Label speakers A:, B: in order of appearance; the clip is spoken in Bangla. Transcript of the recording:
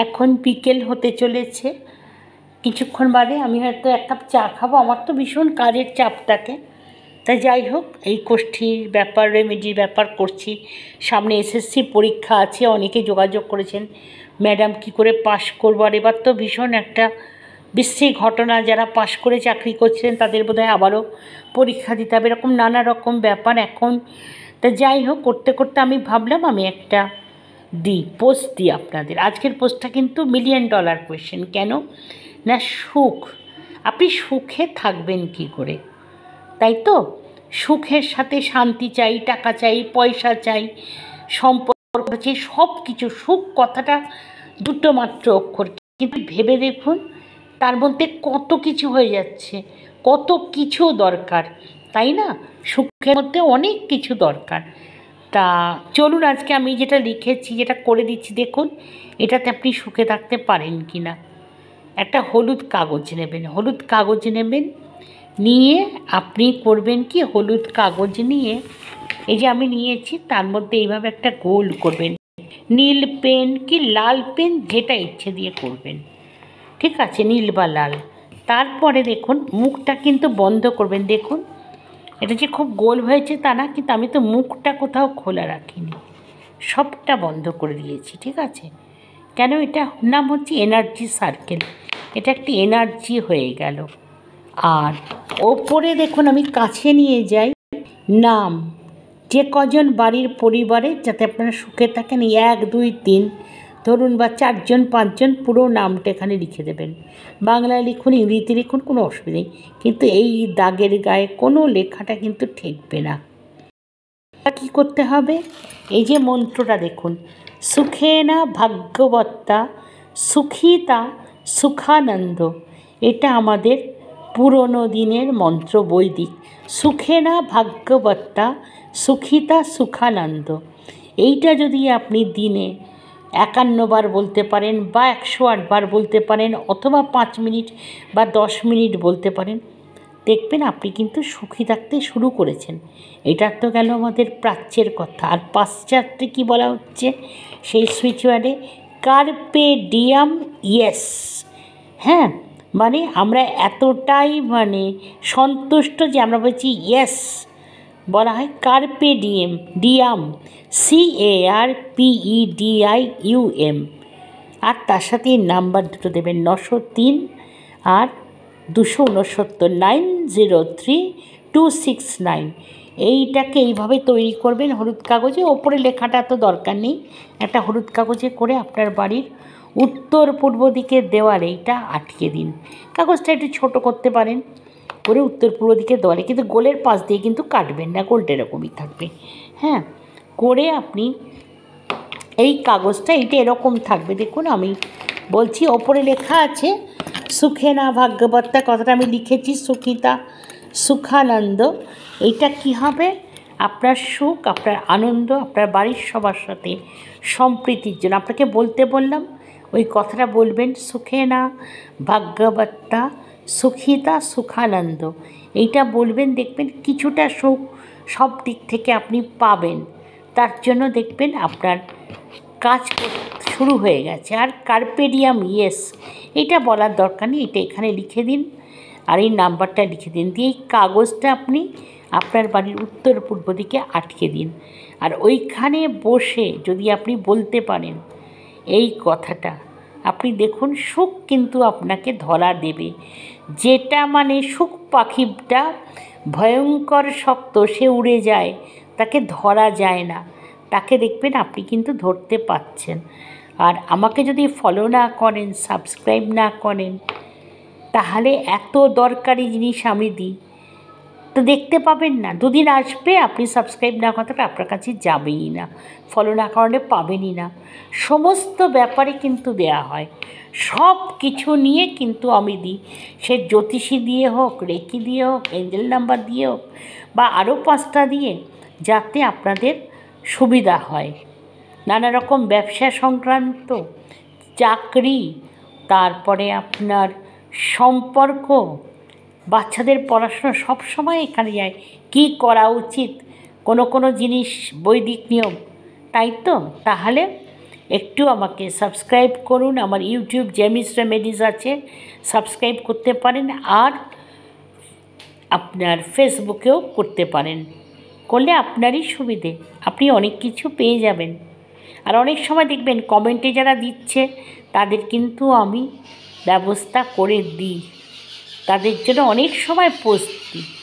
A: এখন বিকেল হতে চলেছে, কিছুক্ষণ বাদে আমি হয়তো এক কাপ চা খাবো। আমার তো ভীষণ কাজের চাপ থাকে, তাই যাই হোক এই কোষ্ঠীর ব্যাপার, রেমেডির ব্যাপার করছি। সামনে এসএসসি পরীক্ষা আছে, অনেকে যোগাযোগ করেছেন ম্যাডাম কি করে পাশ করবো। আর এবার তো ভীষণ একটা বিশ্রী ঘটনা, যারা পাশ করে চাকরি করছিলেন তাদের বোধহয় আবারও পরীক্ষা দিতে হবে, এরকম নানা রকম ব্যাপার এখন। তা যাই হোক, করতে করতে আমি ভাবলাম আমি একটা পোস্ট দিই আপনাদের। আজকের পোস্টটা কিন্তু $1,000,000 কোয়েশ্চেন। কেন না, সুখ, আপনি সুখে থাকবেন কি করে, তাই তো? সুখের সাথে শান্তি চাই, টাকা চাই, পয়সা চাই, সম্পর্ক চাই, সব কিছু। সুখ কথাটা দুটো মাত্র অক্ষর, কিন্তু ভেবে দেখুন তার মধ্যে কত কিছু হয়ে যাচ্ছে, কত কিছু দরকার, তাই না? সুখের মধ্যে অনেক কিছু দরকার। তা চলুন আজকে আমি যেটা লিখেছি, যেটা করে দিচ্ছি, দেখুন এটাতে আপনি সুখে থাকতে পারেন কি না। একটা হলুদ কাগজ নেবেন, হলুদ কাগজ নেবেন, নিয়ে আপনি করবেন কি, হলুদ কাগজ নিয়ে এই যে আমি নিয়েছি তার মধ্যে এইভাবে একটা গোল করবেন। নীল পেন কি লাল পেন, যেটা ইচ্ছে দিয়ে করবেন, ঠিক আছে, নীল বা লাল। তারপরে দেখুন মুখটা কিন্তু বন্ধ করবেন। দেখুন এটা যে খুব গোল হয়েছে তা না, কিন্তু আমি তো মুখটা কোথাও খোলা রাখিনি, সবটা বন্ধ করে দিয়েছি, ঠিক আছে? কেন, এটা নাম হচ্ছে এনার্জি সার্কেল, এটা একটি এনার্জি হয়ে গেল। আর ওপরে দেখুন আমি কাছে নিয়ে যাই নাম, যে কজন বাড়ির পরিবারে যাতে আপনারা সুখে থাকেন, 1 2 3 ধরুন, বা 4 জন 5 জন, পুরো নামটা এখানে লিখে দেবেন। বাংলায় লিখুন, ইংরেজিতে লিখুন, কোনো অসুবিধা নেই, কিন্তু এই দাগের গায়ে কোনো লেখাটা কিন্তু ঠেকবে না। কী করতে হবে, এই যে মন্ত্রটা দেখুন, সুখেনা ভাগ্যবত্তা সুখিতা সুখানন্দ, এটা আমাদের পুরনো দিনের মন্ত্র, বৈদিক। সুখেনা ভাগ্যবত্তা সুখিতা সুখানন্দ, এইটা যদি আপনি দিনে 51 বার বলতে পারেন, বা 108 বার বলতে পারেন, অথবা 5 মিনিট বা 10 মিনিট বলতে পারেন, দেখবেন আপনি কিন্তু সুখী থাকতে শুরু করেছেন। এটা তো গেল আমাদের প্রাচ্যের কথা। আর পাশ্চাত্যে কী বলা হচ্ছে সেই সুইচ ওয়ার্ডে, কার্পে ডিয়াম ইয়েস। হ্যাঁ, মানে আমরা এতটাই সন্তুষ্ট যে আমরা বলছি ইয়েস, বলা হয় কার্পে ডিয়াম, CARPEDIUM। আর তার সাথে নাম্বার দুটো দেবেন, 903 আর 269, 903269। এইটাকে এইভাবে তৈরি করবেন হলুদ কাগজে। ওপরে লেখাটা তো দরকার নেই, একটা হলুদ কাগজে করে আপনার বাড়ির উত্তর পূর্ব দিকের দেওয়ালে এইটা আটকে দিন। কাগজটা একটু ছোটো করতে পারেন, করে উত্তর পূর্ব দিকের দেওয়ালে, কিন্তু গোলের পাশ দিয়ে কিন্তু কাটবেন না, গোলটা এরকমই থাকবে। হ্যাঁ, করে আপনি এই কাগজটা, এইটা এরকম থাকবে। দেখুন আমি বলছি, ওপরে লেখা আছে সুখেনা ভাগ্যবত্তা, কথাটা আমি লিখেছি সুখিতা সুখানন্দ। এইটা কি হবে, আপনার সুখ, আপনার আনন্দ, আপনার বাড়ির সবার সাথে সম্প্রীতির জন্য আপনাকে বলতে বললাম, ওই কথাটা বলবেন, সুখেনা ভাগ্যবত্তা সুখিতা সুখানন্দ। এইটা বলবেন, দেখবেন কিছুটা সুখ সব দিক থেকে আপনি পাবেন। তার জন্য দেখবেন আপনার কাজ শুরু হয়ে গেছে। আর কার্পেডিয়াম ইয়েস, এটা বলার দরকার নেই, এটা এখানে লিখে দিন, আর এই নাম্বারটা লিখে দিন, দিয়ে এই কাগজটা আপনি আপনার বাড়ির উত্তর পূর্ব দিকে আটকে দিন। আর ওইখানে বসে যদি আপনি বলতে পারেন এই কথাটা, আপনি দেখুন সুখ কিন্তু আপনাকে ধরা দেবে। যেটা সুখ পাখিটা ভয়ঙ্কর শক্ত, সে উড়ে যায়, তাকে ধরা যায় না, তাকে দেখবেন আপনি কিন্তু ধরতে পাচ্ছেন। আর আমাকে যদি ফলো না করেন, সাবস্ক্রাইব না করেন, তাহলে এত দরকারি জিনিস আমি দিই তো দেখতে পাবেন না। 2 দিন আসবে, আপনি সাবস্ক্রাইব না করতে আপনার কাছে যাবেই না, ফলো না করলে পাবেনই না। সমস্ত ব্যাপারে কিন্তু দেয়া হয়, সব কিছু নিয়ে কিন্তু আমি দিই, সে জ্যোতিষী দিয়ে হোক, রেকি দিয়ে হোক, এঞ্জেল নাম্বার দিয়ে হোক, বা আরও 5টা দিয়ে, যাতে আপনাদের সুবিধা হয়। নানা রকম ব্যবসা সংক্রান্ত, চাকরি, তারপরে আপনার সম্পর্ক, বাচ্চাদের পড়াশোনা, সব সময় এখানে যায়। কি করা উচিত, কোনো জিনিস বৈদিক নিয়ম, তাই তো? তাহলে একটু আমাকে সাবস্ক্রাইব করুন। আমার ইউটিউব জেমিস রেমেডিস আছে, সাবস্ক্রাইব করতে পারেন। আর আপনার ফেসবুকেও করতে পারেন, করলে আপনারই সুবিধে, আপনি অনেক কিছু পেয়ে যাবেন। আর অনেক সময় দেখবেন কমেন্টে যারা দিচ্ছে তাদের কিন্তু আমি ব্যবস্থা করে দিই, তাদের জন্য অনেক সময় পোস্ট দিই।